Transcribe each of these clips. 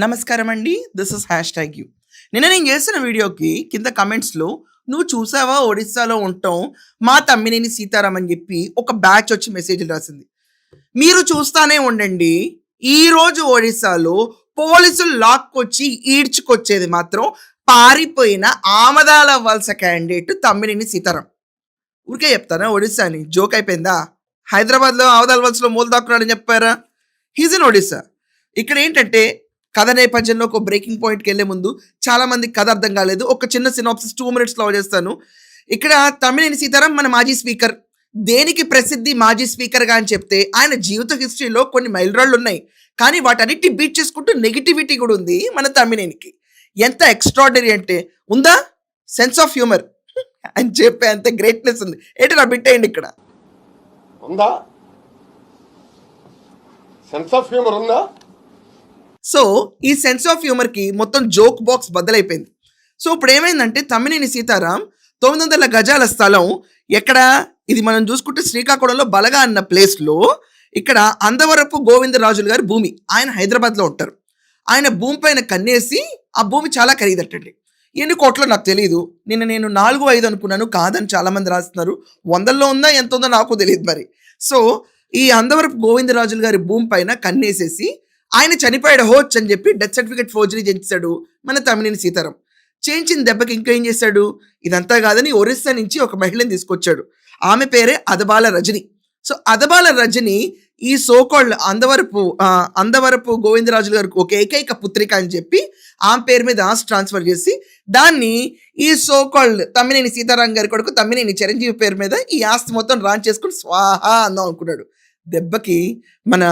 నమస్కారం అండి. This is hash tag you. నిన్న నేను చేసిన వీడియోకి కింద కమెంట్స్‌లో "నువ్వు చూసావా ఒడిస్సాలో ఉండటం, మా తమ్మినేని సీతారాం" అని చెప్పి ఒక బ్యాచ్ వచ్చి మెసేజ్‌లు రాసింది. మీరు చూస్తానే ఉండండి. ఈరోజు ఒడిస్సాలో పోలీసులు లాక్కొచ్చి ఈడ్చుకొచ్చేది మాత్రం పారిపోయిన ఆమదాల వలస క్యాండిడేట్ తమ్మినేని సీతారాం. ఊరికే చెప్తారా ఒడిస్సా అని? జోక్ అయిపోయిందా? హైదరాబాద్‌లో ఆమదాల వలసలో మూల దాక్కున్నాడని చెప్పారా? He is in Odisha. ఇక్కడ ఏంటంటే కథ నేపథ్యంలో ఒక బ్రేకింగ్ పాయింట్‌కెళ్ళే ముందు చాలా మందికి కథ అర్థం కాలేదు. ఒక చిన్న సినాప్సిస్ 2 మినిట్స్‌లో చేస్తాను. ఇక్కడ తమ్మినేని సీతారాం మన మాజీ స్పీకర్. దేనికి ప్రసిద్ధి మాజీ స్పీకర్‌గా అని చెప్తే ఆయన జీవిత హిస్టరీలో కొన్ని మైలురాళ్ళున్నాయి. కానీ వాటన్నిటిని బీట్ చేసుకుంటూ నెగటివిటీ కూడా ఉంది మన తమ్మినేనికి. ఎంత ఎక్స్ట్రార్డినరీ అంటే ఉందా? సెన్స్ ఆఫ్ హ్యూమర్ అని చెప్పే అంత గ్రేట్‌నెస్ ఉంది. ఏంటి నా బిట్టేయండి ఇక్కడ. ఉందా? సెన్స్ ఆఫ్ హ్యూమర్ ఉందా? సో ఈ సెన్స్ ఆఫ్ హ్యూమర్‌కి మొత్తం జోక్ బాక్స్ బద్దలైపోయింది. సో ఇప్పుడు ఏమైందంటే తమ్మినేని సీతారాం 900 గజాల స్థలం ఎక్కడ? ఇది మనం చూసుకుంటే శ్రీకాకుళంలో బలగా అన్న ప్లేస్‌లో ఇక్కడ అందవరపు గోవిందరాజులు గారి భూమి. ఆయన హైదరాబాద్‌లో ఉంటారు. ఆయన భూమి పైన కన్నేసి ఆ భూమి చాలా ఖరీదటండి. ఎన్ని కోట్లో నాకు తెలీదు. నిన్న నేను 4, 5 అనుకున్నాను. కాదని చాలామంది రాస్తున్నారు. వందల్లో ఉందా ఎంత ఉందో నాకు తెలీదు మరి. సో ఈ అందవరపు గోవిందరాజులు గారి భూమి పైన కన్నేసేసి ఆయన చనిపోయాడు హోచ్ అని చెప్పి డెత్ సర్టిఫికేట్ ఫోర్జరీ చేయించాడు మన తమ్మినేని సీతారాం. చేయించిన దెబ్బకి ఇంకా ఏం చేశాడు? ఇదంతా కాదని ఒరిస్సా నుంచి ఒక మహిళని తీసుకొచ్చాడు. ఆమె పేరే అదబాల రజని. సో అదబాల రజని ఈ సోకాల్డ్ అందవరపు గోవిందరాజులు గారికి ఒక ఏకైక పుత్రిక అని చెప్పి ఆమె పేరు మీద ఆస్తి ట్రాన్స్ఫర్ చేసి దాన్ని ఈ సోకాల్డ్ తమ్మినేని సీతారాం గారి కొడుకు తమ్మినేని చిరంజీవి పేరు మీద ఈ ఆస్తి మొత్తం రాన్ చేసుకుని స్వాహా అందాం అనుకున్నాడు. దెబ్బకి మన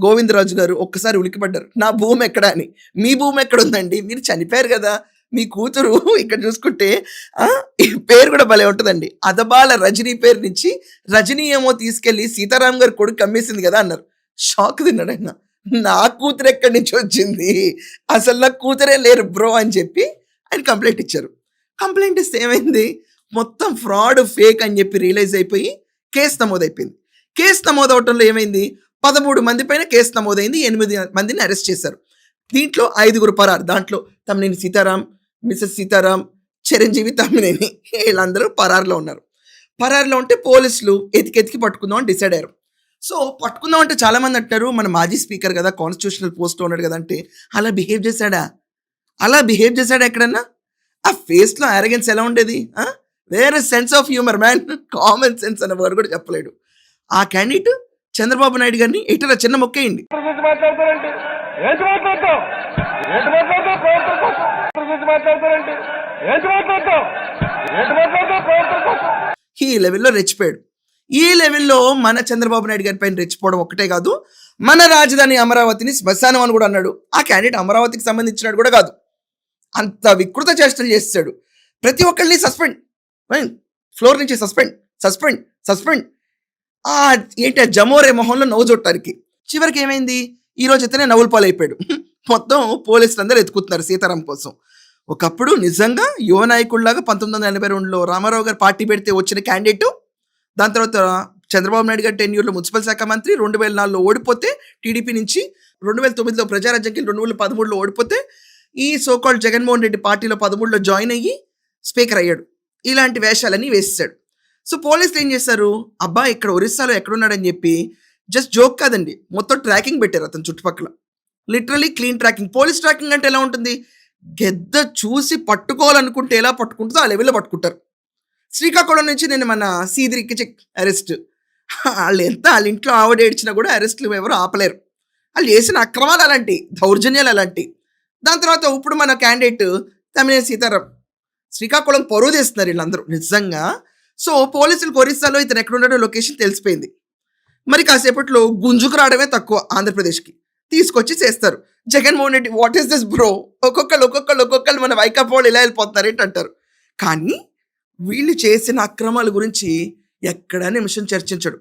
గోవిందరాజు గారు ఒక్కసారి ఉలికిపడ్డారు. నా భూమి ఎక్కడ అని. మీ భూమి ఎక్కడ ఉందండి? మీరు చనిపోయారు కదా. మీ కూతురు ఇక్కడ చూసుకుంటే ఈ పేరు కూడా భలే ఉంటుందండి. అదబాల రజనీ పేరు నుంచి రజనీ ఏమో తీసుకెళ్లి సీతారాం గారి కొడుకు అమ్మేసింది కదా అన్నారు. షాక్ తిన్నాడు ఆయన. నా కూతురు ఎక్కడి నుంచి వచ్చింది? అసలు నా కూతురే లేరు బ్రో అని చెప్పి ఆయన కంప్లైంట్ ఇచ్చారు. కంప్లైంట్ ఇస్తే ఏమైంది? మొత్తం ఫ్రాడ్ ఫేక్ అని చెప్పి రియలైజ్ అయిపోయి కేసు నమోదైపోయింది. కేసు నమోదవటంలో ఏమైంది? 13 మంది పైన కేసు నమోదైంది. 8 మందిని అరెస్ట్ చేశారు. దీంట్లో 5 పరారు. దాంట్లో తమ్మినేని సీతారాం, మిసెస్ సీతారాం, చిరంజీవి, తమ్మినేని వీళ్ళందరూ పరారులో ఉన్నారు. పరారులో ఉంటే పోలీసులు ఎతికి పట్టుకుందాం అని డిసైడ్ అయ్యారు. సో పట్టుకుందాం అంటే చాలామంది అంటారు మన మాజీ స్పీకర్ కదా, కాన్స్టిట్యూషనల్ పోస్ట్లో ఉన్నాడు కదా అంటే అలా బిహేవ్ చేశాడా ఎక్కడన్నా? ఆ ఫేస్లో అరగెన్స్ ఎలా ఉండేది? వేరే sense of humour man. Common sense అన్న వర్డ్ కూడా చెప్పలేడు. ఆ క్యాండిడేట్ చంద్రబాబు నాయుడు గారిని ఎటురా చిన్న మొక్కేయండి. ఈ లెవెల్లో రెచ్చిపోయాడు. ఈ లెవెల్లో మన చంద్రబాబు నాయుడు గారి పైన రెచ్చిపోవడం ఒకటే కాదు, మన రాజధాని అమరావతిని శ్మశానం అని కూడా అన్నాడు. ఆ క్యాండిడేట్ అమరావతికి సంబంధించినాడు కూడా కాదు. అంత వికృత చేష్టలు చేస్తాడు. ప్రతి ఒక్కరిని సస్పెండ్, ఫ్లోర్ నుంచి సస్పెండ్. ఏంటి జమోరే మొహంలో నవ్వు చూడటానికి. చివరికి ఏమైంది? ఈ రోజు అయితేనే నవ్వుల పాలైపోయాడు. మొత్తం పోలీసులు అందరూ ఎత్తుకుతున్నారు సీతారాం కోసం. ఒకప్పుడు నిజంగా యువ నాయకుడిలాగా 1982లో రామారావు గారు పార్టీ పెడితే వచ్చిన క్యాండిడేట్. దాని తర్వాత చంద్రబాబు నాయుడు గారు 10 years మున్సిపల్ శాఖ మంత్రి. 2004లో ఓడిపోతే టీడీపీ నుంచి, 2009లో ప్రజారాజ్యంకి, 2013లో ఓడిపోతే ఈ సోకాల్డ్ జగన్మోహన్ రెడ్డి పార్టీలో 13లో జాయిన్ అయ్యి స్పీకర్ అయ్యాడు. ఇలాంటి వేషాలన్నీ వేసేసాడు. సో పోలీసులు ఏం చేశారు? అబ్బా ఇక్కడ ఒరిస్సాలో ఎక్కడున్నాడని చెప్పి జస్ట్ జోక్ కాదండి, మొత్తం ట్రాకింగ్ పెట్టారు అతను చుట్టుపక్కల. Literally clean tracking. Police tracking అంటే ఎలా ఉంటుంది? గెద్ద చూసి పట్టుకోవాలనుకుంటే ఎలా పట్టుకుంటుందో ఆ లెవెల్లో పట్టుకుంటారు. శ్రీకాకుళం నుంచి నేను మన సీదిరికి అరెస్ట్. వాళ్ళ ఇంట్లో ఆవిడ ఏడ్చినా కూడా అరెస్ట్లు ఎవరు ఆపలేరు. వాళ్ళు చేసిన అక్రమాలు అలాంటి, దౌర్జన్యాలు అలాంటి. దాని తర్వాత ఇప్పుడు మన క్యాండిడేట్ తమ్మినేని సీతారాం శ్రీకాకుళం పరువు తీస్తున్నారు వీళ్ళందరూ నిజంగా. సో పోలీసులకు ఒరిస్సాలో ఇతను ఎక్కడున్నాడో లొకేషన్ తెలిసిపోయింది. మరి కాసేపట్లో గుంజుకు రావడమే తక్కువ ఆంధ్రప్రదేశ్కి తీసుకొచ్చి చేస్తారు. Jaganmohan Reddy what is this bro? ఒక్కొక్కరు మన వైకాపా వాళ్ళు ఇలా వెళ్ళిపోతున్నారు ఏంటంటారు. కానీ వీళ్ళు చేసిన అక్రమాల గురించి ఎక్కడా నిమిషం చర్చించడు.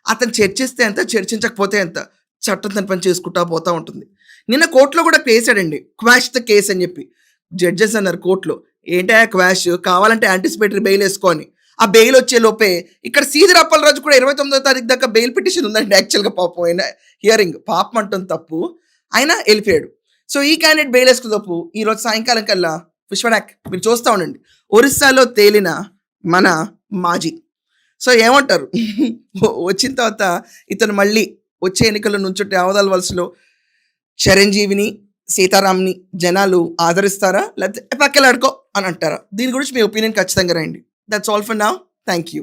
అతను చర్చిస్తే ఎంత, చర్చించకపోతే ఎంత, చట్టం తన పని చేసుకుంటా పోతూ ఉంటుంది. నిన్న కోర్టులో కూడా వేసాడండి, క్వాష్ ద కేసు అని చెప్పి. జడ్జెస్ అన్నారు కోర్టులో, ఏంటా క్వాష్, కావాలంటే యాంటిసిపేటరీ బెయిల్ వేసుకోని. ఆ బెయిల్ వచ్చే లోపే ఇక్కడ సీదిరి అప్పలరాజు కూడా 29వ తారీఖు దాకా బెయిల్ పిటిషన్ ఉందండి. యాక్చువల్గా పాపం ఆయన హియరింగ్, పాపం అంటుంది తప్పు, ఆయన వెళ్ళిపోయాడు. సో ఈ క్యాండిడేట్ బెయిలేసుకుదప్పు ఈరోజు సాయంకాలం కల్లా విశ్వనాక్ మీరు చూస్తూ ఉండండి. ఒరిస్సాలో తేలిన మన మాజీ. సో ఏమంటారు? వచ్చిన తర్వాత ఇతను మళ్ళీ వచ్చే ఎన్నికల్లో నుంచుంటే ఆవదాల వలసలో చిరంజీవిని, సీతారాంని జనాలు ఆదరిస్తారా, లేకపోతే పక్కలాడుకో అని అంటారా? దీని గురించి మీ ఒపీనియన్ ఖచ్చితంగా రండి. That's all for now. Thank you.